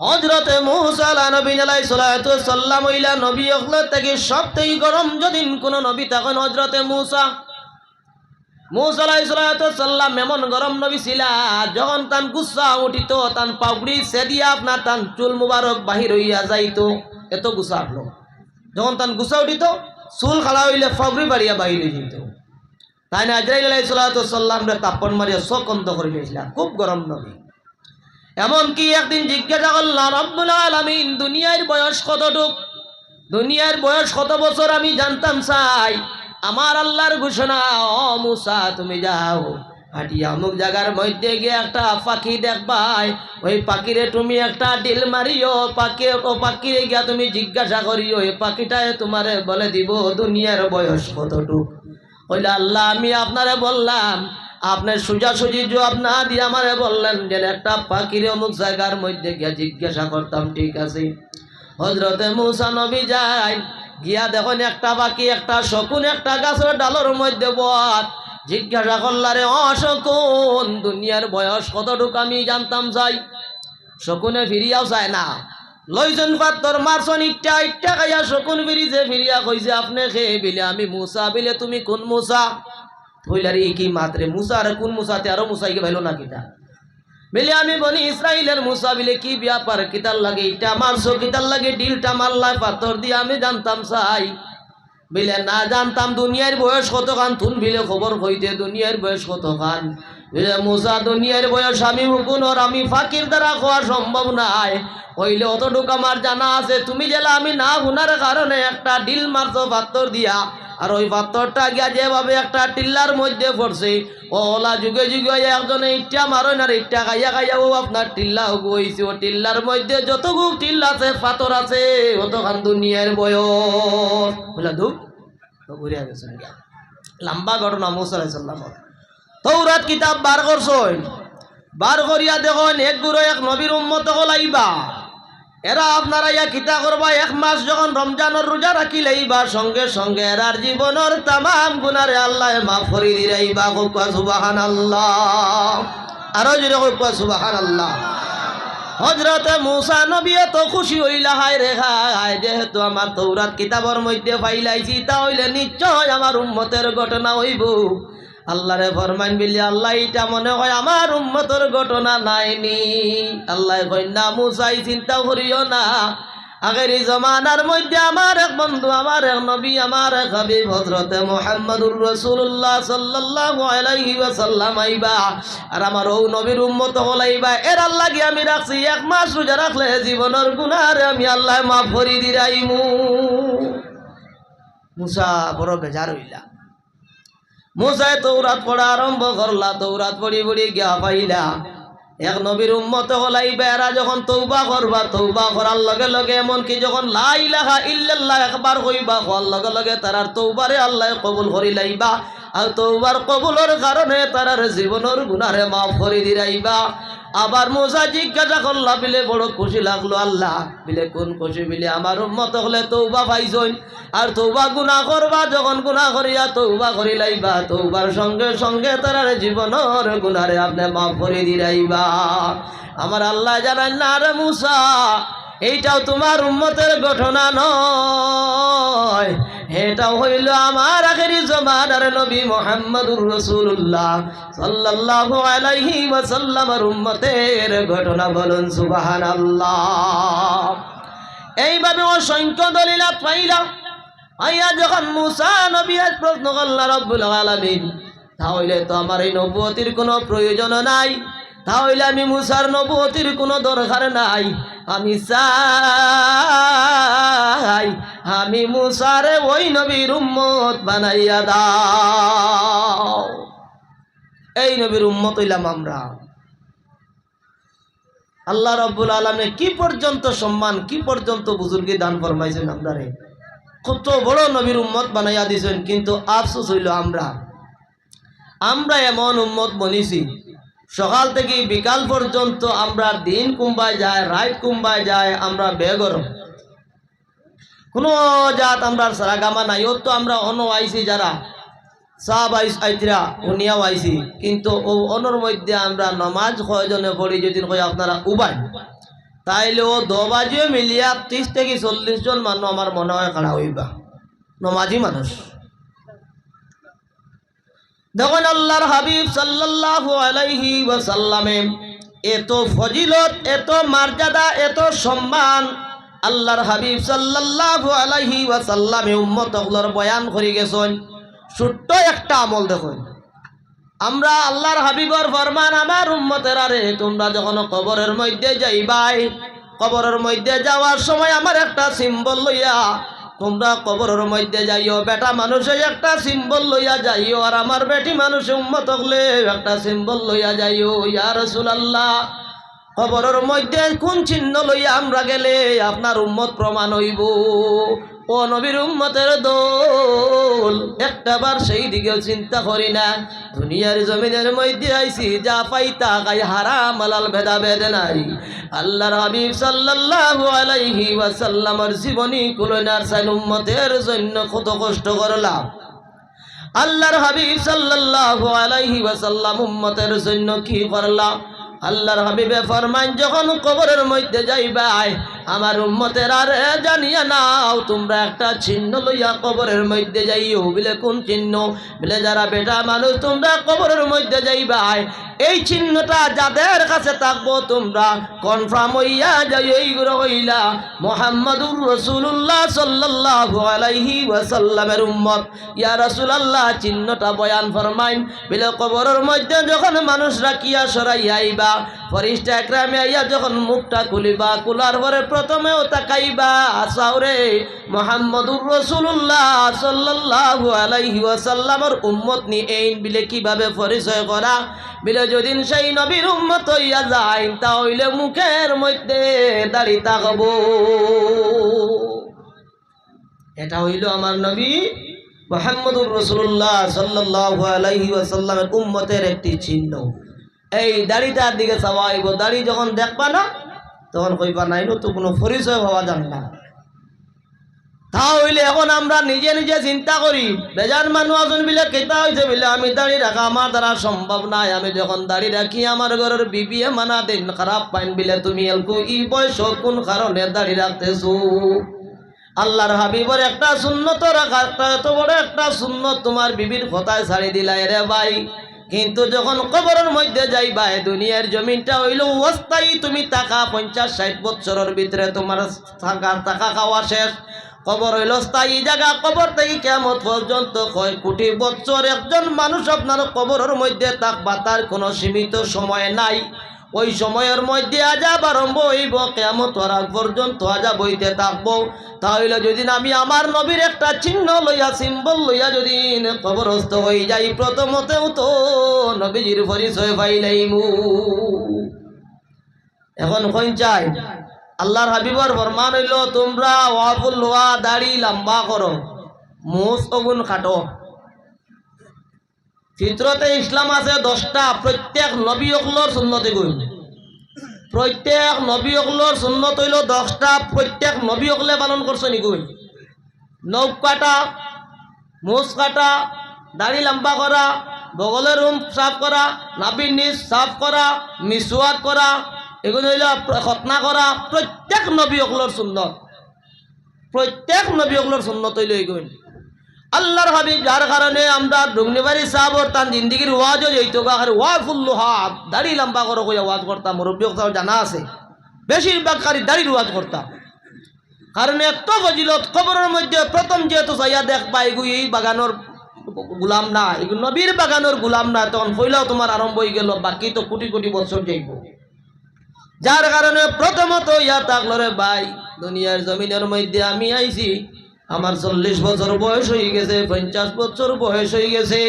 হযরতে মূসা আলাইহিস সালাম হইলা নবী হকলত থেকে সবথেকে গরম যদিন কোন নবী তখন হযরতে মূসা আলাইহিস সালাম এমন গরম নবী ছিলা যখন তান গুসা উঠিত তান পাগড়ি সেদিয়া আপনার তান চুল মুবারক বাহির হইয়া যাইতো এত গুসা আসলো যখন তান গুসা উঠিত চুল খালা হইলে পাগড়ি বাড়িয়া বাহির হয়ে যেত তাই না আজরাইল আলাইহিস সালাম রে তাপন মারিয়া চোখ অন্ধ করে দিয়েছিল খুব গরম নবী এমন কি একদিন জিজ্ঞাসা করলাম রব্বুল আলামিন দুনিয়ার বয়স কতটুক দুনিয়ার বয়স কত বছর আমি জানতাম চাই আমার আল্লাহর ঘোষণা ও মূসা তুমি যাও হাটিয়া অমুক জায়গার মধ্যে গিয়ে একটা পাখি দেখবাই ওই পাখিরে তুমি একটা ডিল মারিও পাখিরে গিয়া তুমি জিজ্ঞাসা করিও ওই পাখিটায় তোমারে বলে দিব দুনিয়ার বয়স কতটুক কইলা আল্লাহ আমি আপনারে বললাম আপনার সোজাসুজি জবাব না দিয়ে আমারে বললেন যে একটা পাখির অমুক জায়গার মধ্যে গিয়া জিজ্ঞাসা করতাম ঠিক আছে হযরতে মূসা নবী যায় গিয়া দেখেন একটা পাখি একটা শকুন একটা গাছের ডালের মধ্যে বস জিজ্ঞাসা করলারে ও শকুন দুনিয়ার বয়স কতটুকু আমি জানতাম চাই শকুনে ফিরিয়াও চায় না লইজন পাত্তর মারছন ইট্টা ইট্টা খাইয়া শকুন ফিরিয়া কইছে আপনি খেয়ে বিলে আমি মূসা বিলে তুমি কোন মূসা হইলারে কি মাত্রে মূসা আর কোন মূসাতে আরো মূসাইকে ভাইলো না কিটা বলে আমি বনি ইসরাইলের মূসা বিলে কি ব্যাপার কিতার লাগে ইটা মারছো কিতার লাগে ডিলটা মারলাই পাথর দিয়ে আমি জানতাম চাই বলে না জানতাম দুনিয়ার বয়স কতখান তুন বিলে খবর কইতে দুনিয়ার বয়স কতখান বলে মূসা দুনিয়ার বয়স আমি হুকুনর আমি ফাকির দ্বারা খাওয়া সম্ভব নাই হইলে অতটুকু আমার জানা আছে তুমি জেলা আমি না হুনার কারণে একটা ডিল মারছো পাথর দিয়া আর ওই পাথরটা গিয়া যেভাবে একটা টিল্লার মধ্যে পড়ছে ওলা যুগে যুগে একজনে ইট্টা মারেন আর ইট্টা খাইয়া খাইয়া ও আপনার টিল্লা হইছে ও টিল্লার মধ্যে যতগুলো টিল্লা আছে পাথর আছে অতখান দুনিয়ার বয়স বলে ধুপ তো ঘুরিয়া গেছে লম্বা ঘটনা মূসা আলাইহিস সালামের তাওরাত কিতাব বার করছেন বার করিয়া দেখুন এক গুরু এক নবীর উম্মত হলাইবা এরা আপনারা ইয়া কিতা করবা এক মাস যখন রমজানের রোজা রাখি লাইবা সঙ্গে সঙ্গে এরার জীবনের তামাম গুনারে আল্লাহ মাফ করে দিরাইবা কওয়া সুবহানাল্লাহ আরো জোরে কওয়া সুবহানাল্লাহ হযরতে মূসা নবী তো খুশি হইলা হায় রে হায় যেহেতু আমার তাওরাত কিতাবের মধ্যে পাইলাইছি তাহলে নিশ্চয় আমার উম্মতের ঘটনা হইব আল্লাহরে ফরমান বিলি আল্লাহ এটা মনে হয় আমার উম্মতের ঘটনা নাইনি আল্লাহ কই না মূসা চিন্তা করিও না আগের জমানার মধ্যে আমার এক বন্ধু আমার এক নবী আমার এক হাবিব হযরতে মুহাম্মদুর রাসূলুল্লাহ সাল্লাল্লাহু আলাইহি ওয়াসাল্লাম আইবা আর আমার ও নবীর উম্মত হলাইবা এর আল্লাহ কি আমি রাখছি এক মাস রোজা রাখলে জীবনের গুনাহরে আমি আল্লাহ মাফ করে দিরাইমু মূসা বড় বেজার হইলা মূসায় তাওরাত পড়া আরম্ভ করলা তাওরাত পড়ি পড়ি গিয়া পাইলা এক নবীর উম্মত হলাইবা এরা যখন তওবা করবা তওবা করার লগে লগে এমন কি যখন লা ইলাহা ইল্লাল্লাহ একবার কইবা হওয়ার লগে লগে তারার তওবারে আল্লাহ কবুল করি লাইবা আর তওবার কবুলের কারণে তারার জীবনের গুনাহে মাফ করে দিরাইবা আবার মূসা জিজ্ঞাসা করলা বিলে বড় খুশি লাগলো আল্লাহ বিলে কোন খুশি বিলে আমার উম্মত হলে তওবা পাইছই আর তওবা গুনাহ করবা যখন গুনাহ করিয়া তওবা করি লাইবা তওবার সঙ্গে সঙ্গে তারার জীবনের গুনাহে আপনি মাফ করে দিরাইবা আমার আল্লাহ জানেন না রে মূসা এইটাও তোমার উম্মতের ঘটনা নয় এটাও হইল আমার আখেরি জমানার নবী মুহাম্মদুর রাসূলুল্লাহ সাল্লাল্লাহু আলাইহি ওয়াসাল্লামের উম্মতের ঘটনা বলুন সুবহানাল্লাহ এইভাবে অসংখ্য দলিল পাইলাম আইয়া যখন মূসা নবী আজ প্রশ্ন করলেন রব্বুল আলামিন তাহলে তো আমার এই নবুয়তির কোনো প্রয়োজন নাই তাহলে আমি মূসার নবুয়তির কোনো দরকার নাই আমি চাই আমি মূসারে ওই নবীর উম্মত বানাইয়া দাও এই নবীর উম্মত হইলাম আমরা আল্লাহ রাব্বুল আলামিন কি পর্যন্ত সম্মান কি পর্যন্ত বুজুর্গি দান ফরমাইছেন আপনারে কত বড় নবীর উম্মত বানাইয়া দিয়েছেন কিন্তু আফসোস হইল আমরা এমন উম্মত বনিছি সকাল থেকে বিকাল পর্যন্ত আমরা দিন কুম্বায় যায় রাত কুম্বায় যায় আমরা বেগরম কোনো জাত আমরা সারাগামা নাই ও তো আমরা অন আইছি যারা সাহাব আইতরা উনিয়াও আইছি কিন্তু ও অনর মধ্যে আমরা নমাজ কয়জনে পড়ি যদি কয় আপনারা উবাই তাইলে ও দবাজিও মিলিয়া 30 থেকে 40 জন মানুষ আমার মনে হয় খাড়া হইবা, নমাজি মানুষ। দেখুন আল্লাহর হাবিব সাল্লাল্লাহু আলাইহি ওয়াসাল্লামে এত ফজিলত, এত মর্যাদা, এত সম্মান আল্লাহর হাবিব সাল্লাল্লাহু আলাইহি ওয়াসাল্লামে উম্মতগুলোর বয়ান করে গেছেন। ছোট্ট একটা আমল দেখুন, আমরা আল্লাহর হাবিবর ফরমান, আমার উম্মতেরা রে, তোমরা যখন কবরের মধ্যে যাইবাই, কবরের মধ্যে যাওয়ার সময় আমার একটা সিম্বল লইয়া তোমরা কবরের মধ্যে যাইও। বেটা মানুষে একটা সিম্বল লইয়া যাইও, আর আমার বেটি মানুষে উম্মত হলে একটা সিম্বল লইয়া যাইও। ইয়া রাসূলুল্লাহ, কবরের মধ্যে কোন চিহ্ন লইয়া আমরা গেলে আপনার উম্মত প্রমাণ হইব? ও নবীর উম্মতের দল, একটাবার সেই দিকেও চিন্তা করি না। দুনিয়ার জমিনের মধ্যে আইছি, যা পাইতা গাই হারাম হালাল ভেদাভেদ নাই। আল্লাহর হাবিব সাল্লাল্লাহু আলাইহি ওয়াসাল্লামের জীবনী কুলনার সাইন উম্মতের জন্য কত কষ্ট করলাম। আল্লাহর হাবিব সাল্লাল্লাহু আলাইহি ওয়াসাল্লাম উম্মতের জন্য কি করলাম? আল্লাহর হাবিবে ফরমান, যখন কবরের মধ্যে যাইবাই আমার উম্মতের আর জানিয়া নাও, তোমরা একটা চিহ্ন লইয়া কবরের মধ্যে যাইও। বলে কোন চিহ্ন? বলে যারা বেটা মানুষ তোমরা কবরের মধ্যে যাইবাই, এই চিহ্নটা যাদের কাছে থাকবো তোমরা কনফার্ম হইয়া যাই, এইগুলো হইলা মুহাম্মাদুর রাসূলুল্লাহ সাল্লাল্লাহু আলাইহি ওয়াসাল্লামের উম্মত। ইয়া রাসূলুল্লাহ, চিহ্নটা বয়ান ফরমাইন। বলে কবরের মধ্যে যখন মানুষ রাখিয়া সরাইয়া আইবা, ফেরেশতা একরামে আইয়া যখন মুখটা খুলিবা, খোলার পরে প্রথমেও তাকাইবা আসাউরে মুহাম্মাদুর রাসূলুল্লাহ সাল্লাল্লাহু আলাইহি ওয়াসাল্লামের উম্মত নি এইন বিলে কিভাবে পরিচয় করা? বিলে যদিন সেই নবীর উম্মত হইয়া যায়, তাহলে মুখের মধ্যে দাড়ি থাকবো। এটা হইল আমার নবী মুহাম্মাদুর রাসূলুল্লাহ সাল্লাল্লাহু আলাইহি ওয়াসাল্লামের উম্মতের একটি চিহ্ন। এই দাড়িটার দিকে চাওয়াইব, দাড়ি যখন দেখবা না তখন কইবা নাই তো কোনো পরিচয় হওয়া যাবে না। তাহলে এখন আমরা নিজে নিজে চিন্তা করি, বেজার মানুষ আছেন বিলে কেতা হয়েছে বিলে আমি দাড়ি রাখা আমার দ্বারা সম্ভব নাই। আমি যখন দাড়ি রাখি আমার ঘরের বিবিয়ে মানা দিন খারাপ পাইন বিলে তুমি এলকু ই বয়স কোন কারণে দাড়ি রাখতেছো? আল্লাহর হাবিবর একটা সুন্নত রাখা, একটা এত বড় একটা সুন্নত তোমার বিবির কথায় ছাড়ি দিলাই রে ভাই। কিন্তু যখন কবরের মধ্যে যাইবা, দুনিয়ার জমিনটা হইল অস্থায়ী, তুমি টাকা 50-60 বছরের ভিতরে তোমার টাকা খাওয়া শেষ। কবর হইল স্থায়ী জায়গা, কবর থেকে কিয়ামত পর্যন্ত কয় কোটি বছর একজন মানুষ আপনার কবরের মধ্যে থাকবা, তার কোনো সীমিত সময় নাই। ওই সময়ের মধ্যে আযাব আরম্ভ হইব, কিয়ামত হওয়ার পর্যন্ত আযাব হইতে থাকবো। তাহলে যদি আমি আমার নবীর একটা চিহ্ন লইয়া, সিম্বল লইয়া যদি কবরস্থ হয়ে যাই, প্রথমতেও তো নবীজির পরিচয় পাইলাইমু। এখন কোন চাই? আল্লাহর হাবিবর ফরমান হইল, তোমরা ওয়াফুল হওয়া, দাড়ি লম্বা করো, মুছ অগুন কাটো। ফিতরতে ইসলাম আছে 10টা, প্রত্যেক নবী অকলর সুন্নতে গুণ। প্রত্যেক নবী অকলর সুন্নত হইল 10টা, প্রত্যেক নবী অকলে পালন করছে নিগুণ। নখ কাটা, মুছ কাটা, দাড়ি লম্বা করা, বগলের রুম সাফ করা, নাভির নিচ সাফ করা, মিসওয়াক করা, এগুলো হইল খতনা করা। প্রত্যেক নবী অকলর সুন্নত, প্রত্যেক নবী অকলর সুন্নত হইল এগুলো। আল্লাহর হাবিব যার কারণে আমরা ডুগনিবাড়ি সাহাবর তার জিন্দিগির ওয়াজও যেত, ওয়াফুল্লুহা, দাড়ি লম্বা করো কইয়া ওয়াজ করতাম। মুরব্বী জানা আছে, বেশিরভাগ খালি দাড়ির ওয়াজ করতাম। কারণ এত ফজিলত, কবরের মধ্যে প্রথম যেহেতু চাইয়া দেখবা এগু এই বাগানোর গুলাম না, এগুলো নবীর বাগানোর গুলাম না, তখন হইলেও তোমার আরম্ভ হয়ে গেল, বাকি তো কোটি কোটি বছর যাইব। যার কারণে প্রথমত ইয়া থাকলো রে ভাই, দুনিয়ার জমিনের মধ্যে আমি আইছি, আমার 40 বছর বয়স হয়ে গেছে, 50 বছর বয়স হয়ে গেছে,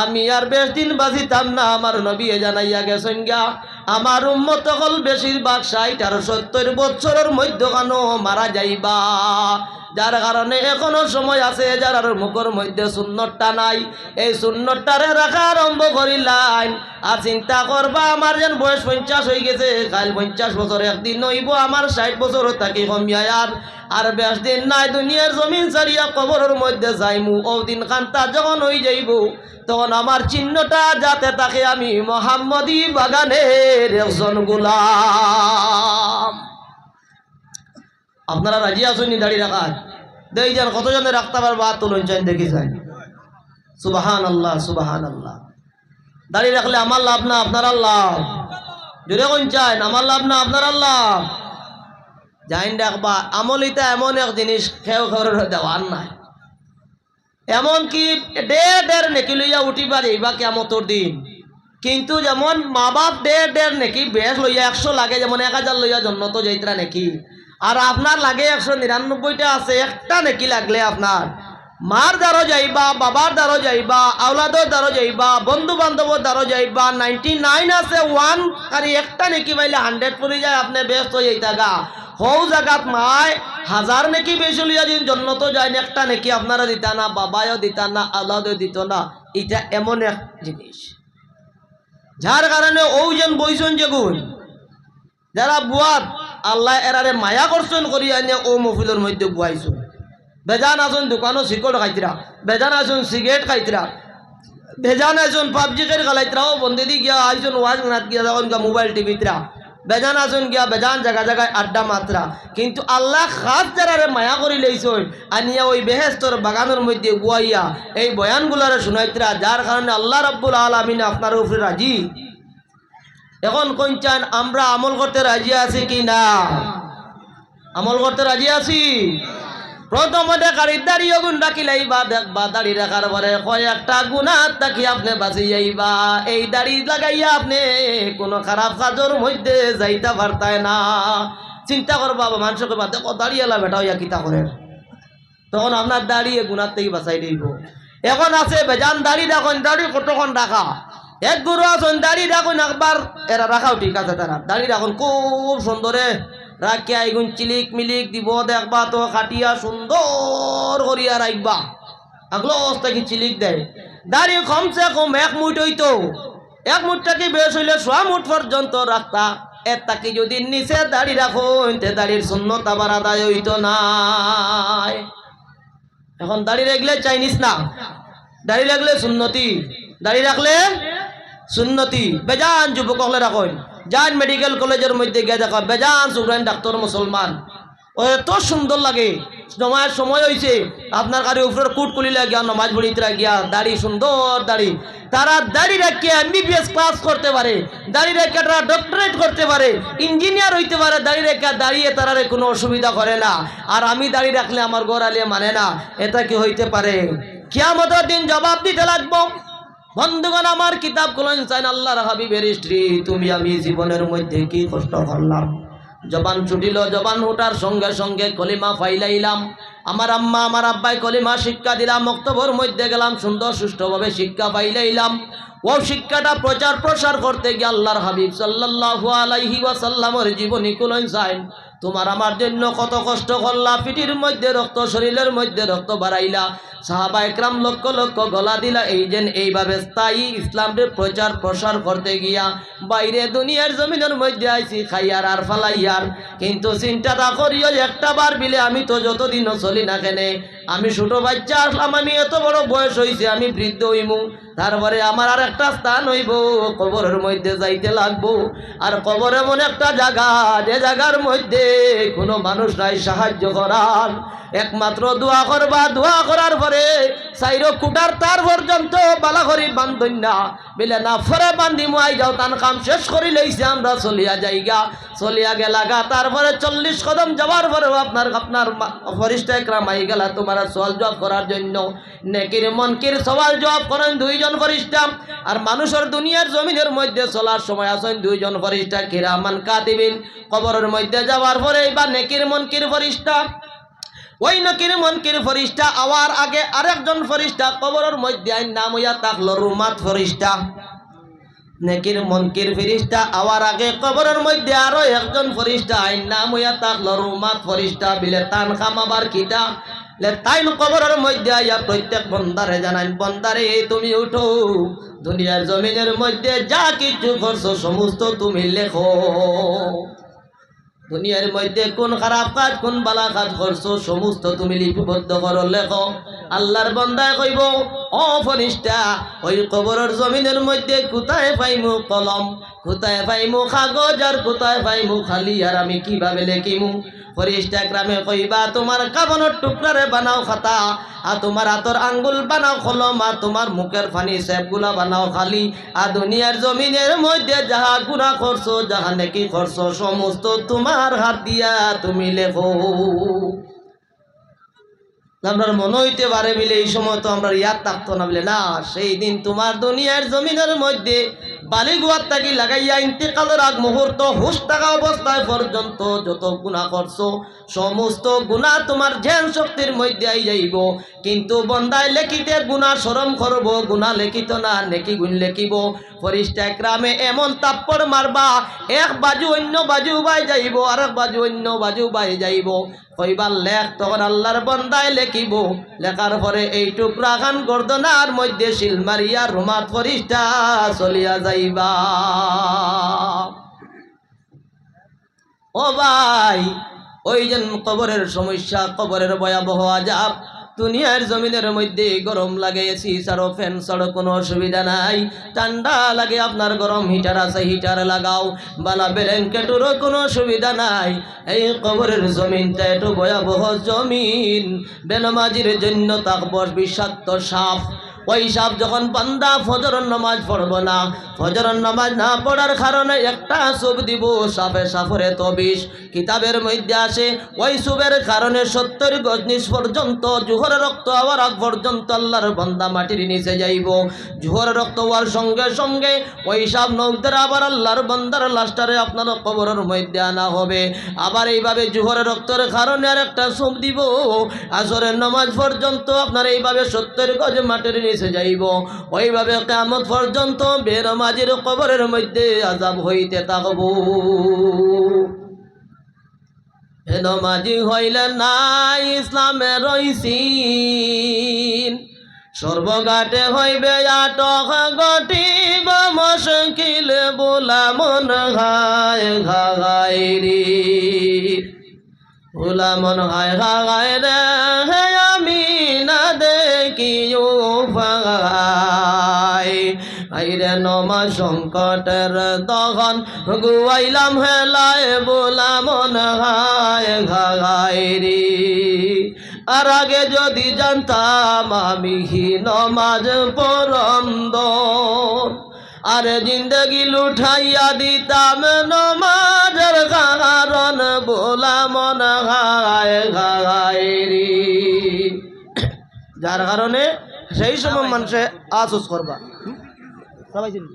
আমি আর বেশ দিন বাঁচিতাম না। আমার নবী জানাইয়া গেছেন গা, আমার উম্মত হল বেশিরভাগ 60 আর 70 বছরের মধ্যখানো মারা যাইবা। যার কারণে এখনো সময় আছে, যার মুখের মধ্যে সুন্নতটা নাই, এই সুন্নতটারে রাখা আরম্ভ করিলাম। আর চিন্তা করবা, আমার যেন বয়স 50 হয়ে গেছে, কাল 50 বছর একদিন নইব আমার 60 বছর থাকি কমিয়া আর বেশ দিন নাই, দুনিয়ার জমিন ছাড়িয়া কবরের মধ্যে যাইমু। ও দিন কান্তা যখন হয়ে যাইব, তখন আমার চিহ্নটা যাতে তাকে আমি মুহাম্মদী বাগানের একজন গোলাম। আপনারা রাজি আসুন দাড়ি রাখার দেই যান কতজনে রাখতে পারবো আর তুলুন চাই দেখি যাই সুবাহান আল্লাহ সুবাহান আল্লাহ দাড়ি রাখলে আমার লাভ না আপনার লাভ জোরে কোন চাই আমার লাভ না আপনার লাভ জাইন রাখবা আমলিতা এমন এক জিনিস খেউ খেউর দেওয়ার নাই এমন কি ডের নেকি লইয়া উঠিবা যাইবা কেমতর দিন কিন্তু যেমন মা বাপ ডের নেকি বেশ লইয়া 100 লাগে যেমন 1000 লইয়া জন্ম তো যাইতরা নেকি আর আপনার লাগে 199টা আছে একটা নেকি লাগলে আপনার মার দ্বারও যাইবা বাবার দ্বারও যাইবা আওলাদর দ্বারও যাইবা বন্ধু বান্ধবর দ্বারও যাইবা 99 আছে 1 আর একটা নেকি পাইলে 100 পড়ে যায় আপনি ব্যস্ত যাইতা গা হও জাগাত মায় 1000 নেকি বেশি লইয়া দিন জন্য তো যায় একটা নেকি আপনারা দিতা না বাবাও দিতা না আওলাদও দিত না এটা এমন এক জিনিস যার কারণে ওজন বইছেন যেগুন যারা বুয়াত আল্লাহ এরারে মায়া করছেন করিয়া নিয়ে ও মফিলের মধ্যে বুয়াইছেন বেজান আসুন দোকানও শিকড় খাইতরা বেজান আসুন সিগারেট খাইতরা বেজান আসুন পাবজি খেল খালাইতরাও বন্ধে দি গিয়া আইসুন ওয়াজ নাত গিয়া যখন মোবাইল টিভিতরা বেজান আসুন গিয়া বেজান জায়গা জায়গায় আড্ডা মাত্রা কিন্তু আল্লাহ খাস যারারে মায়া করি লইছেন আনিয়া ওই বেহেস্তর বাগানের মধ্যে গুয়াইয়া এই বয়ানগুলারে শুনাইতরা যার কারণে আল্লাহ রাব্বুল আলামিন আপনার উপরে রাজি এখন কোন চান আমরা আমল করতে রাজি আছি কি না আমল করতে রাজি আছি প্রথমতে গাড়ির দাঁড়িয়ে গুণ রাখিলাই বা দেখবা দাড়ি রাখার পরে কয়েকটা গুণাত থাকি আপনি বাঁচি যাইবা এই দাড়ি লাগাইয়া আপনি কোনো খারাপ কাজের মধ্যে যাইতে পারতায় না চিন্তা করবা মানুষকে বা দেখো দাঁড়িয়ে এলা বেটা হইয়া কিতা করে তখন আপনার দাঁড়িয়ে গুণার থেকে বাঁচাই দিব এখন আছে বেজান দাড়ি রাখুন দাড়ি কতক্ষণ রাখা এক গুরু আসুন দাড়ি রাখুন একবার এরা রাখাও ঠিক আছে তারা দাড়ি রাখুন খুব সুন্দরে রাখিয়া এগুন চিলিক মিলিক দিব দেখবা তো কাটিয়া সুন্দর করিয়া রাখবা আগলো অবস্থাকে চিলিক দেয় দাড়ি কমসে কম 1 মুঠ হইতো 1 মুঠটাকে বেশ হইলে 100 মুঠ পর্যন্ত রাখতা এর তাকে যদি নিচে দাড়ি রাখুন তে দাড়ির সুন্নত আবার আদায় হইতো না এখন দাড়ি রাখলে চাইনিস না দাড়ি রাখলে সুন্নতি দাড়ি রাখলে সুন্নতি বেজান যুবক হলে রাখুন যান মেডিকেল কলেজের মধ্যে গিয়ে দেখা বেজান সুগ্রান ডাক্তার মুসলমান ও এত সুন্দর লাগে নমাজের সময় হয়েছে আপনার গাড়ি উপরের কুট কুলিলে গিয়া নমাজ পড়িতে গিয়া দাড়ি সুন্দর দাড়ি তারা দাড়ি রেখে MBBS ক্লাস করতে পারে দাড়ি রেখে তারা ডক্টরেট করতে পারে ইঞ্জিনিয়ার হইতে পারে দাড়ি রেখে দাঁড়িয়ে তারা কোনো অসুবিধা করে না আর আমি দাড়ি রাখলে আমার ঘর আলিয়ে মানে না এটা কি হইতে পারে কিয়ামতের দিন জবাব দিতে লাগবো বন্ধুগণ আমার কিতাব খুলেন চাইন আল্লাহর হাবিবের স্ত্রী তুমি আমি জীবনের মধ্যে কি কষ্ট করলাম জবান ছুটিল জবান ওঠার সঙ্গে সঙ্গে কলিমা ফাইলাইলাম আমার আম্মা আমার আব্বাই কলিমা শিক্ষা দিলাম মক্তবর মধ্যে গেলাম সুন্দর সুষ্ঠুভাবে শিক্ষা পাইলাইলাম ও শিক্ষাটা প্রচার প্রসার করতে গিয়ে আল্লাহর হাবিব সাল্লাল্লাহু আলাইহি ওয়াসাল্লামের জীবনী খুলেন চাইন তোমার আমার জন্য কত কষ্ট করলা পিঠির মধ্যে রক্ত শরীরের মধ্যে রক্ত বাড়াইলা সাহাবা একরাম লক্ষ লক্ষ গলা দিলা এই যেন এইভাবে স্থায়ী ইসলামের প্রচার প্রসার করতে গিয়া বাইরে দুনিয়ার জমিনের মধ্যে আইছি খাইয়ার আর ফালাইয়ার কিন্তু চিন্তাটা করিও একটা বার বিলে আমি তো যতদিনও চলি না কেনে আমি ছোট বাচ্চা আসলাম আমি এত বড় বয়স হয়েছে আমি বৃদ্ধ হইমু তারপরে আমার আর একটা স্থান হইব কবরের মধ্যে যাইতে লাগবো আর কবর এমন একটা জায়গা যে জায়গার মধ্যে কোনো মানুষ নাই সাহায্য করার একমাত্র দোয়া করবা দোয়া করার পরে সাইরো কুটার তার পর্যন্ত বালাঘরি বান্ধন না বিলে না ফরে বান্ধি মুয়াই যাও তান কাম শেষ করি লইছে আমরা চলিয়া যাইগা চলিয়া গেলাগা তারপরে 40 কদম যাওয়ার পরেও আপনার ফরিস্তা একরাম আই গেলা তোমার সওয়াল জবাব করার জন্য নেকির মনকির সওয়াল জবাব করেন 2 জন ফরিস্তা আর মানুষের দুনিয়ার জমিনের মধ্যে চলার সময় আছেন 2 জন ফরিস্তা কিরামান কাতিবিন কবরের মধ্যে যাওয়ার পরে বা নেকির মনকির ফরিস্তা ওই নকির মনকির ফরিস্তা আওয়ার আগে আরেকজন ফরিস্তা কবরের মধ্যে আইন নাম হইয়া থাকলো রুমাত ফরিস্তা নেকির মনকির ফরিস্তা আওয়ার আগে কবরের মধ্যে আরো একজন ফরিস্তা আইন নাম হইয়া থাকলো রুমাত ফরিস্তা বিলে তান খামাবার কিতা লে তাইন কবরের মধ্যে আইয়া প্রত্যেক বন্দারে জানাইন বন্দারে তুমি উঠো দুনিয়ার জমিনের মধ্যে যা কিছু করছো সমস্ত তুমি লেখো দুনিয়ার মধ্যে কোন খারাপ কাজ কোন ভালো কাজ করছো সমস্ত তুমি লিপিবদ্ধ করো লেখো আল্লাহর বান্দায় কইব ও ফরিস্তা ওই কবরের জমিনের মধ্যে কোথায় পাইমু কলম, কোথায় পাইমু কাগজ, আর কোথায় পাইমু খালি, আর আমি কিভাবে লেখিমু? ফরিস্তা গ্রামে কইবা তোমার কাবনের টুকরারে বানাও খাতা, আর তোমার হাতর আঙ্গুল বানাও কলম, আর তোমার মুখের ফানি সেপগুলা বানাও খালি, আর দুনিয়ার জমিনের মধ্যে যাহা গুনাহ করছো, যাহা নেকি করছো, সমস্ত তোমার হাত দিয়া তুমি লেখো। আপনার মনে হইতে পারে বলে এই সময় তো আমরা ইয়াদ থাকতো না বলে, না, সেই দিন তোমার দুনিয়ার জমিনের মধ্যে বালি গুয়ার থাকি লাগাইয়া ইন্তেকালের আগ মুহূর্ত হুশ থাকা অবস্থায় পর্যন্ত যত গুনাহ করছো, সমস্ত গুনাহ তোমার জ্ঞান শক্তির মধ্যে আই যাইব। কিন্তু বন্দায় লেখিতে গুনাহ শরম করব, গুনাহ লেখিত না, নেকি গুণ লেখিব। ফরিস্তা গ্রামে এমন তাপ্পড় মারবা, এক বাজু অন্য বাজু বাই যাইব, আর এক বাজু অন্য বাজু বাই যাইব। কইবার লেখ, তখন আল্লাহর বন্দায় লেখিব। লেখার পরে এই টুকরা খান গর্দনার মধ্যে শিল মারিয়া রুমাত ফরিস্তা চলিয়া যাইবা। ও ভাই, ওই যে কবরের সমস্যা, কবরের ভয়াবহ আযাব। দুনিয়ার জমিনের মধ্যে গরম লাগে, এসি ছাড়ো, ফ্যান ছাড়ো, কোনো অসুবিধা নাই। ঠান্ডা লাগে, আপনার গরম হিটার আছে, হিটার লাগাও। বালা ব্ল্যাঙ্কেটেরও কোনো অসুবিধা নাই। এই কবরের জমিনটা একটু ভয়াবহ জমিন। বেনামাজির জন্য থাকব বিষাক্ত সাপ। ওই সাপ যখন বান্দা ফজরের নামাজ পড়ব না, ফজরের নামাজ না পড়ার কারণে একটা সুপ দিব, সাপে সাপরে তো বিষ। কিতাবের মধ্যে আসে ওই সুপের কারণে 70 গজ পর্যন্ত জোহরের রক্ত হওয়ার আগ পর্যন্ত আল্লাহর বান্দা মাটির নিচে যাইব। জোহরের রক্ত হওয়ার সঙ্গে সঙ্গে ওই সাপ নৌদের আবার আল্লাহর বান্দার লাশটারে আপনার কবরের মধ্যে আনা হবে। আবার এইভাবে জোহরের রক্তের কারণে আর একটা সুপ দিব, আসরের নামাজ পর্যন্ত আপনার এইভাবে 70 গজ মাটির নিচে যাইব। ওইভাবে কিয়ামত পর্যন্ত বেনামাজির কবরের মধ্যে আযাব হইতে থাকব। বেনামাজি হইলে নাই ইসলামের রইসিন, সর্বঘাটে হইবে আটক, গটিব মুশকিল বোলা মন হায় ঘায় রে, বোলা মন হায় ঘায় রে, আমি না দেখিও পাই। আইরে নমা সংকটের তখন গুয়াইলাম হেলায়, বোলা মন হায় ঘায় রে। আর আগে যদি জানতাম আমি নমাজ পরন্দ, আরে জিন্দগি লুঠাইয়া দিতাম নমাজের কারণ, বোলা মন হায় ঘায় রে। যার কারণে সেই সময় মানুষে আফসোস করবা। সবাই চিনি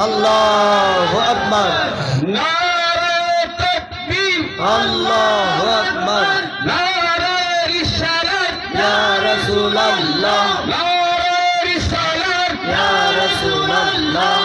আল্লাহু আকবার, আল্লাহু আকবার, ইয়া রাসূলুল্লাহ, ইয়া রাসূলুল্লাহ,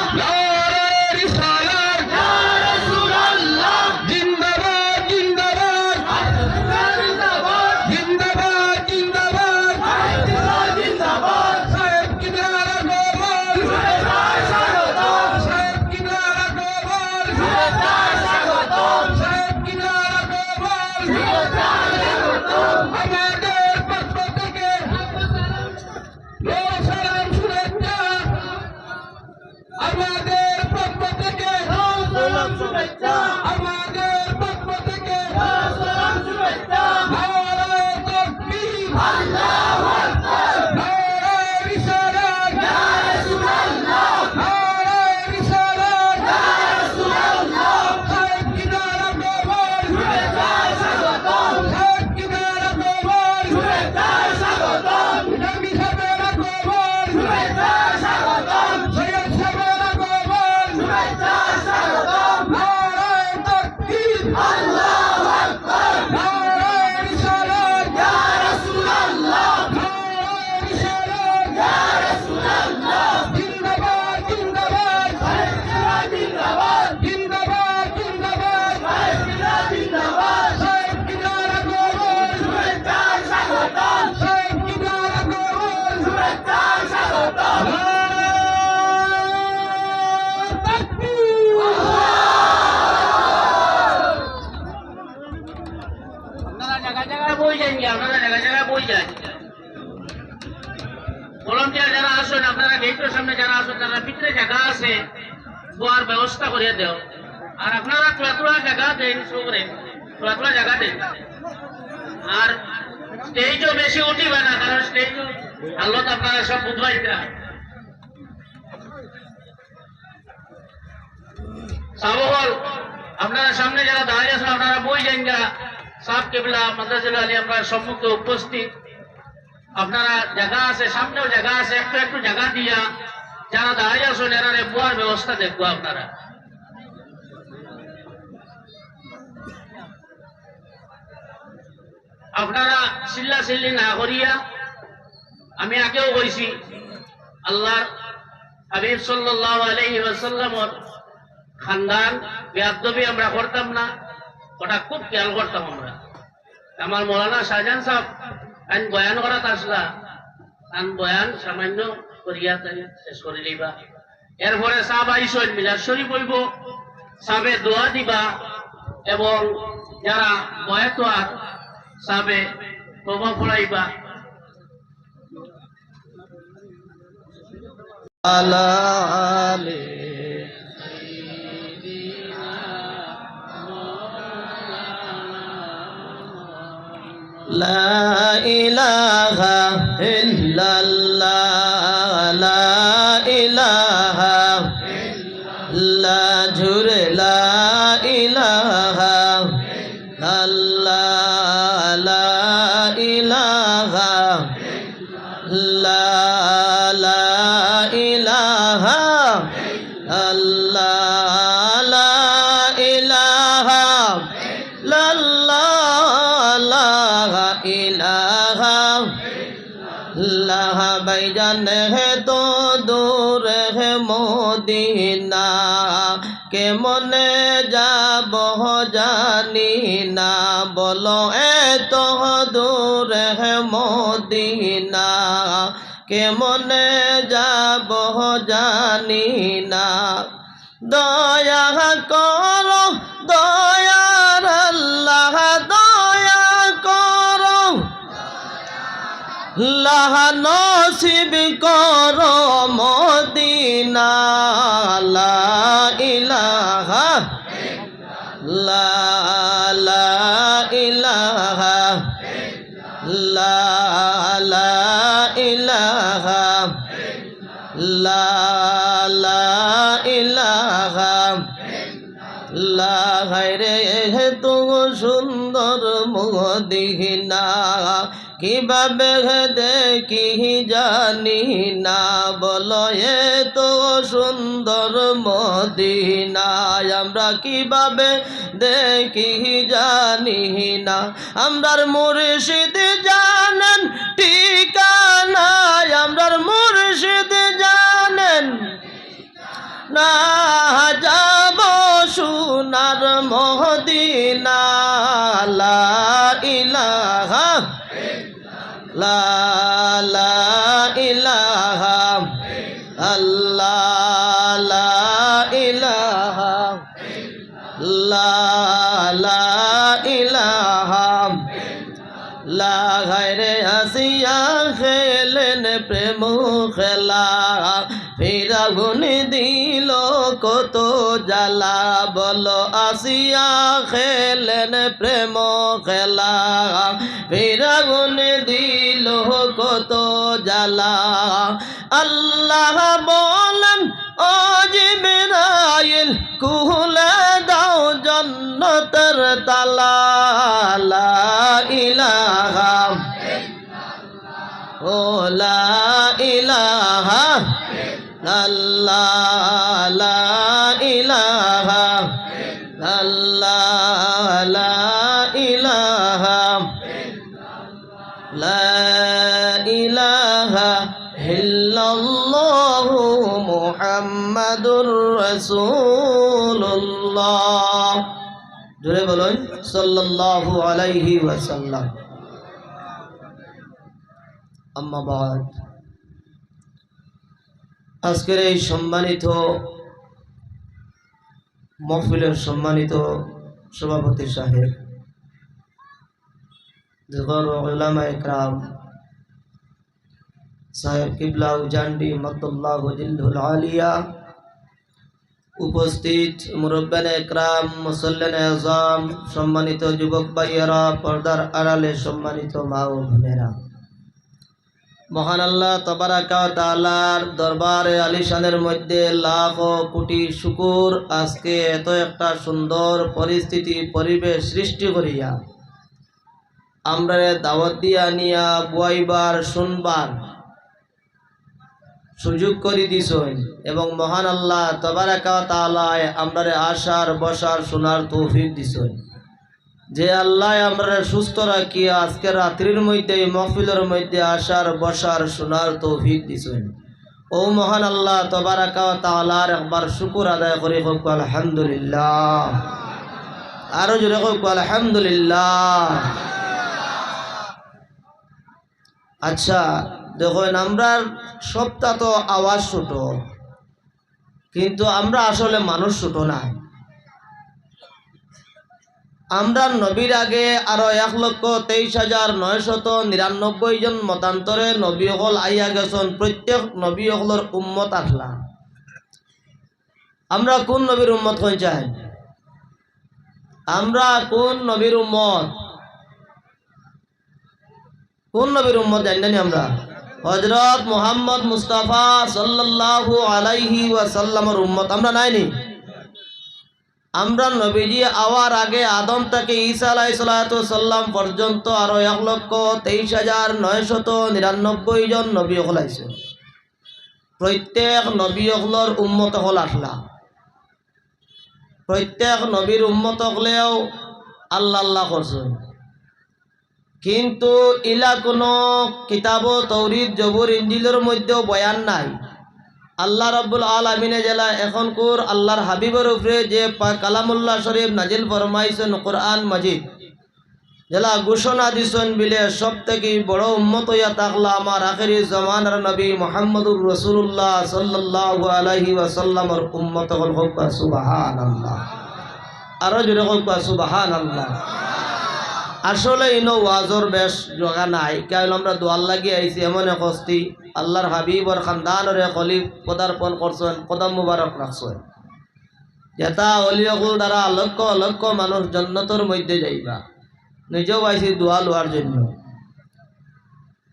আপনারা জায়গায় জায়গায় বই যায়। ভলান্টিয়ার যারা আসেন, আপনারা গেটের সামনে যারা আসেন, তারা ভিতরে জায়গা আছে, বোয়ার ব্যবস্থা করে দেও। আর আপনারা তোলা জায়গা দেন, সবরে তোলা জায়গা দেন। আর স্টেজও বেশি উঠিবে না, কারণ স্টেজ আল্লাহ আপনারা সব বুঝবাইতে সাবহল। আপনারা সামনে যারা দাঁড়িয়ে আছেন, আপনারা বই যান গা। সাব কেবলা মাদ্রাসা আলী আপনার সম্মুখে উপস্থিত। আপনারা জায়গা আছে, সামনেও জায়গা আছে, একটু একটু জায়গা দিয়া যারা দাঁড়িয়ে আছেন এরা বোয়ার ব্যবস্থা দেখবো আপনারা। আপনারা চিল্লা চিল্লি না করিয়া, আমি আগেও কইছি আল্লাহর হাবিব সাল্লাল্লাহু আলাইহি ওয়াসাল্লামের খানদান বেয়াদবি আমরা করতাম না, ওটা খুব খেয়াল করতাম আমরা। আমার মৌলানা শাহজাহান সাহেব আইন বয়ান করা আসলা, আন বয়ান সামান্য করিয়া তাই শেষ করে লইবা। এরপরে সাহাব আইসন মিলাদ শরীফ হইব, সাবে দোয়া দিবা এবং যারা বয়াত আর সাবে তওবা পড়াইবা। আলা আলে লা ইলাহা ইল্লাল্লাহ, লা ইলাহা ইল্লাল্লাহ, ঝুরে লা ইলাহা ইল্লাল্লাহ, লা ইলাহা ইল্লাল্লাহ, লা ইলাহা ইল্লাল্লাহ, লা ইলাহা इलाहा भाईजान है तो दूर है मोदीना के मने যাব জানি না বলো এত দূর है मोदीना के मने যাব জানি না দয়া করো দয়ার আল্লাহ দয়া করো আল্লাহ নসিব করো মদিনা লা ইলাহা লা লা ইলাহা লা লা ইলাহা লা লা ইলাহা লা গায়রে তু সুন্দর মদিনা কিভাবে দেখি জানি না বলো এ তো সুন্দর মদিনা আমরা কিভাবে দেখি জানি না আমরার মুর্শিদ জানেন ঠিকানা আমরার মুর্শিদ জানেন না যাব সোনার মদিনা লা ইলাহা লা লা ইলাহা আল্লাহ লা ইলাহা লা লা ইলাহা লা গায়রে হাসিয়া খেলেন প্রেম খেলা ফিরাগুন দিল কত জ্বালা বলো আসিয়া খেলেন প্রেম খেলা ফিরাগুন দিল কত জ্বালা আল্লাহ বলেন ও জিবরাইল খুলে দাও জান্নাতের তালা লা ইলাহা ও লা ইলাহা আল্লাহ লা ইলাহা আল্লাহ লা ইলাহা লা ইলাহা ইল্লাল্লাহু মুহাম্মাদুর রাসূলুল্লাহ জোরে বলুন সাল্লাল্লাহু আলাইহি ওয়াসাল্লাম। আম্মা বাদ আজকের এই সম্মানিত মহফিলের সম্মানিত সভাপতি সাহেব, দিগর উলামা ইকরাম, সাহেব কিবলা উজান্ডি মদ্দুল্লাহ জিল্লুল আলিয়া, উপস্থিত মুরব্বানে ইকরাম, মুসল্লিন আযম, সম্মানিত যুবক ভাইয়েরা, পর্দার আড়ালে সম্মানিত মা ও বোনেরা, মহান আল্লাহ তাবারাকা ওয়া তাআলার দরবারে আলিশানের মধ্যে লাখ কোটি শুকুর, আজকে এত একটা সুন্দর পরিস্থিতি পরিবেশ সৃষ্টি করিয়া আমরা দাওয়াত দিয়া নিয়া বুয়াইবার শুনবার সুযোগ করে দিছেন এবং মহান আল্লাহ তাবারাকা ওয়া তাআলা আমরারে আসার বসার শোনার তৌফিক দিছেন। যে আল্লাহ আমরা সুস্থ রাখিয়া আজকে রাত্রির মধ্যে মাহফিলের মধ্যে আসার বসার শোনার তৌফিক দিছেন, ও মহান আল্লাহ তাবারাকা ওয়া তাআলার একবার শুকর আদায় করি হোক আলহামদুলিল্লাহ। আরো জোরে হোক আলহামদুলিল্লাহ। আচ্ছা দেখুন, আমরা সবটা তো আওয়াজ ছোট, কিন্তু আমরা আসলে মানুষ ছোট না। আমরা নবীর আগে আরো 1,23,999 জন মতান্তরে নবী হল আইয়া গেছেন। প্রত্যেক নবী হলর উম্মত আসলা। আমরা কোন নবীর উম্মত হয়ে চাই? আমরা কোন নবীর উম্মত? কোন নবীর উম্মত জানি আমরা? হযরত মুহাম্মদ মুস্তাফা সাল্লাল্লাহু আলাইহি ওয়াসাল্লামের উম্মত আমরা নাইনি? আমরা নবীজি আওয়ার আগে আদম থেকে ঈসা আলাইহিস সালাম পর্যন্ত আরো 1,23,999 জন নবী হল আইছে। প্রত্যেক নবী হলর উম্মত হল আসলা। প্রত্যেক নবীর উম্মত হলেও আল্লাহ আল্লাহ করছেন, কিন্তু ইলা কোনো কিতাব তৌরিত জবুর ইঞ্জিলের মধ্যেও বয়ান নাই। আল্লাহ রাব্বুল আলামিনে জেলা এখনকার আল্লাহর হাবিবের উপরে যে কালামুল্লাহ শরীফ নাজিল ফরমাইছেন কোরআন মাজিদ, জেলা ঘোষণা দিছেন বিলে সব থেকে বড় উম্মত হইয়া থাকলা আমার আখিরি জামানার নবী মুহাম্মদুর রাসূলুল্লাহ সাল্লাল্লাহু আলাইহি ওয়াসাল্লামের উম্মত হল। হোক সুবহানাল্লাহ। আরো জোরে হোক সুবহানাল্লাহ। আসলে ইনো ওয়াজর বেশ জগা নাই, কারণ আমরা দোয়ার লাগি আইছি এমন এক হস্তি আল্লাহর হাবিবর খানদানরে খলিফ পদার্পণ করছেন, কদম মুবারক রাখছেন, যেটা অলিয়কুল দ্বারা লক্ষ লক্ষ মানুষ জান্নাতের মধ্যে যাইবা। নিজেও আইছি দোয়া লওয়ার জন্য।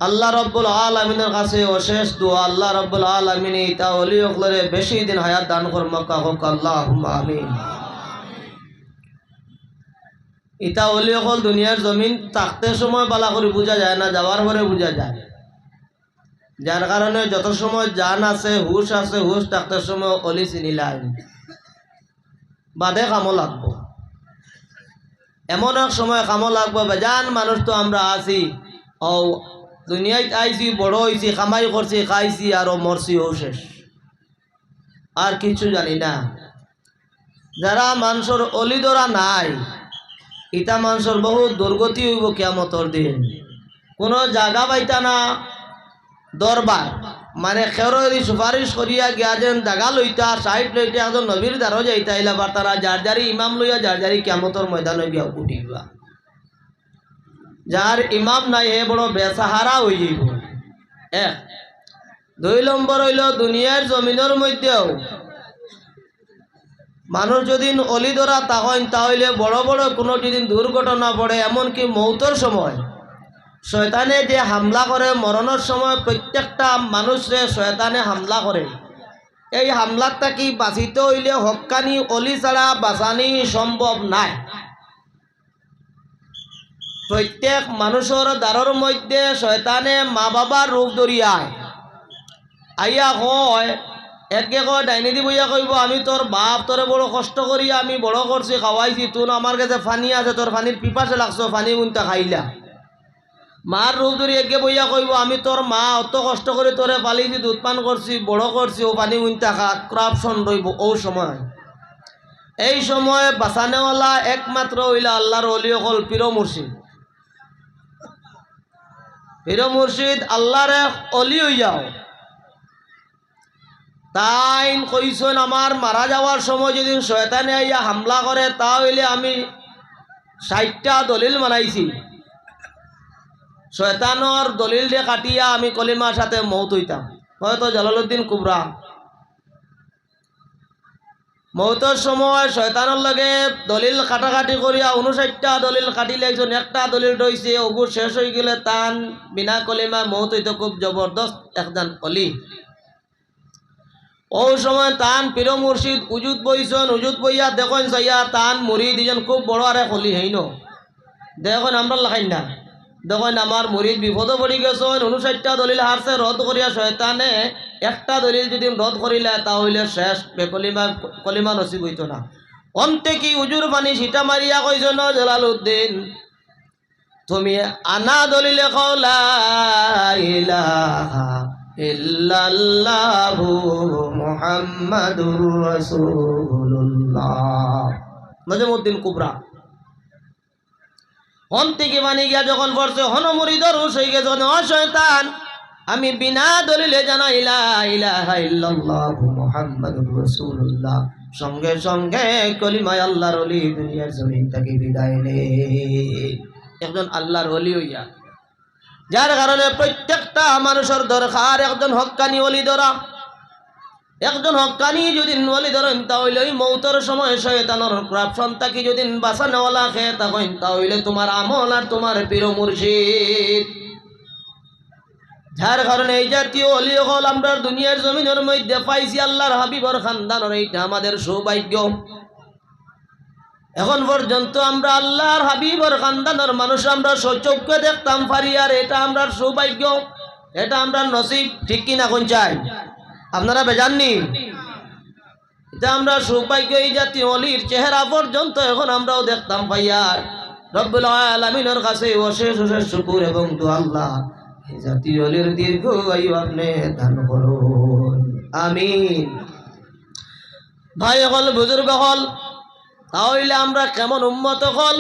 আল্লাহ রব্বুল আলামিনের কাছে অশেষ দোয়া, আল্লাহ রব্বুল আলামিন ইতা অলিয়কুলরে বেশি দিন হায়াত দান করমকা হোক আল্লাহুম্মা আমিন। ইতা অলি হল দুনিয়ার জমিন থাকতে সময় বালা করে বোঝা যায় না, যাওয়ার পরে বোঝা যায়। যার কারণে যত সময় জান আছে হুশ থাকতে সময় অলি চিনিলাই বাদে কামো লাগবো। এমন এক সময় কামো লাগবো বেজান মানুষ তো আমরা আছি, ও দুনিয়ায় আইছি, বড় হয়েছি, কামাই করছি, খাইছি আর মরছি, ও শেষ, আর কিছু জানি না। যারা মানুষের অলি ধরা নাই, ইটা মানুষের বহু দুর্গতি হইব কিয়ামতর দিন। কোনো জায়গা পাইতা না, দরবার মানে খেরোরি সুপারিশ করিয়া গিয়া যেন জায়গা লইতা, সাইড লইতা, একজন নবীর দ্বারও যাইতা ইলাবার তারা যার যারি ইমাম লইয়া যার যারি কিয়ামতর ময়দানে গিয়া উঠিবা। যার ইমাম নাই হে বড় বেসাহারা হয়ে যাইব। এক। 2 নম্বর হইল দুনিয়ার জমিনের মধ্যেও মানুষ যদি অলি ধরা তখন তাহলে বড় বড় কোনো যদি দুর্ঘটনা পড়ে, এমনকি মৌতের সময় শয়তানে যে হামলা করে, মরণের সময় প্রত্যেকটা মানুষরে শয়তানে হামলা করে। এই হামলার থাকি বাঁচিতে হইলে হক্কানি অলি ছাড়া বাঁচানি সম্ভব নাই। প্রত্যেক মানুষের দ্বারের মধ্যে শয়তানে মা বাবার রূপ ধরিয়ায় আইয়া হয়, একে কয় ডাইনি দি বইয়া কইব আমি তোর বাপ, তোরে বড় কষ্ট করি আমি বড় করছি, খাওয়াইছি, তুই আমার কাছে ফানি আছে, তোর ফানির পিপাসে লাগছো, ফানি উনটা খাইলা। মার রূপ ধরি একে বইয়া কইব আমি তোর মা, অত কষ্ট করে তোরে পালিছি, দুধ পান করছি, বড় করছি, ও পানি উনটা খা। ক্রাপশন রইব ও সময়। এই সময় বাঁচানেওয়ালা একমাত্র হইলা আল্লাহর অলি হল পীর মুর্শিদ। পীর মুর্শিদ আল্লাহর অলি হইয়াও তাই কইছেন আমার মারা যাওয়ার সময় যেদিন শয়তানে আইয়া হামলা করে, তা হইলে আমি 60টা দলিল বানাইছি। শয়তানর দলিল দিয়ে কাটিয়া আমি কলিমার সাথে মৌত হইতাম। হয়তো জালালউদ্দিন কুবরা মৌতর সময় শয়তানের লগে দলিল কাটাকাটি করিয়া 59টা দলিল কাটিলে একজন একটা দলিল রয়েছে ওগুর শেষ হয়ে গেলে তান বিনা কলিমা মৌত হইতো। খুব জবরদস্ত একজন অলি। ও সময় তান পীর মুর্শিদ উজুদ বইছেন। উজুদ বইয়া দেখেন চাইয়া তান মুরিদ দিজন খুব বড় আরে অলি হইন। দেখেন আমরা লাগাই না, দেখেন আমার মুরিদ বিপদ পড়ি গেছেন। 59টা দলিল হারছে রদ করিয়া শয়তানে একটা দলিল যদি রদ করিলে তাহলে শেষ কলিমা কলিমা নসিব হইত না। অন্তে কি উজুর বাণী সিটা মারিয়া কইছেন জালালউদ্দিন তুমি আনা দলিলে কও লা ইলাহা ইল্লাল্লাহু মুহাম্মাদুর রাসূলুল্লাহ। নজমউদ্দিন কুবরা হন থেকে বানি গিয়া যখন পড়ছে হন মুরিদর হুশ হয়ে গেছে। ও শয়তান আমি বিনা দলিলে জানাই লা ইলাহা ইল্লাল্লাহু মুহাম্মাদুর রাসূলুল্লাহ, সঙ্গে সঙ্গে কলিমায় আল্লাহর ওলি দুনিয়ার জমিন থেকে বিদায় নে। একজন আল্লাহর ওলি হইয়া, যার কারণে প্রত্যেকটা মানুষের দরকার একজন হক্কানি ওলি ধরা। একজন হক্কানি যদি ওলি ধরেন তাহলে ওই মৌতের সময় শয়তানের ক্রাপশন থাকি যদি বাঁচানোওয়ালা খেয়ে থাকেন তাহলে তোমার আমল আর তোমার পীর মুর্শিদ। যার কারণে এই জাতীয় ওলি হল আমরা দুনিয়ার জমিনের মধ্যে পাইছি আল্লাহর হাবিবর খানদানের, এইটা আমাদের সৌভাগ্য। এখন পর্যন্ত আমরা আল্লাহর হাবিবর খানদানের মানুষ আমরা সচক্ষে দেখতাম পারি, আর এটা আমরা সৌভাগ্য, এটা আমরা নসিব। ঠিক কিনা কোন চাই আপনারা বেজাননি? এটা আমরা সৌভাগ্য। এই জাতীয় অলির চেহারা পর্যন্ত এখন আমরাও দেখতাম পাইয়া। রব্বুল আলামিনের কাছে অশেষ অশেষ শুকর এবং দোয়া আল্লাহ এই জাতীয় অলির দীর্ঘ আয়ু আপনি দান করুন, আমিন। ভাই হল বুজুর্গ হল, তাহলে আমরা কেমন উম্মত হল?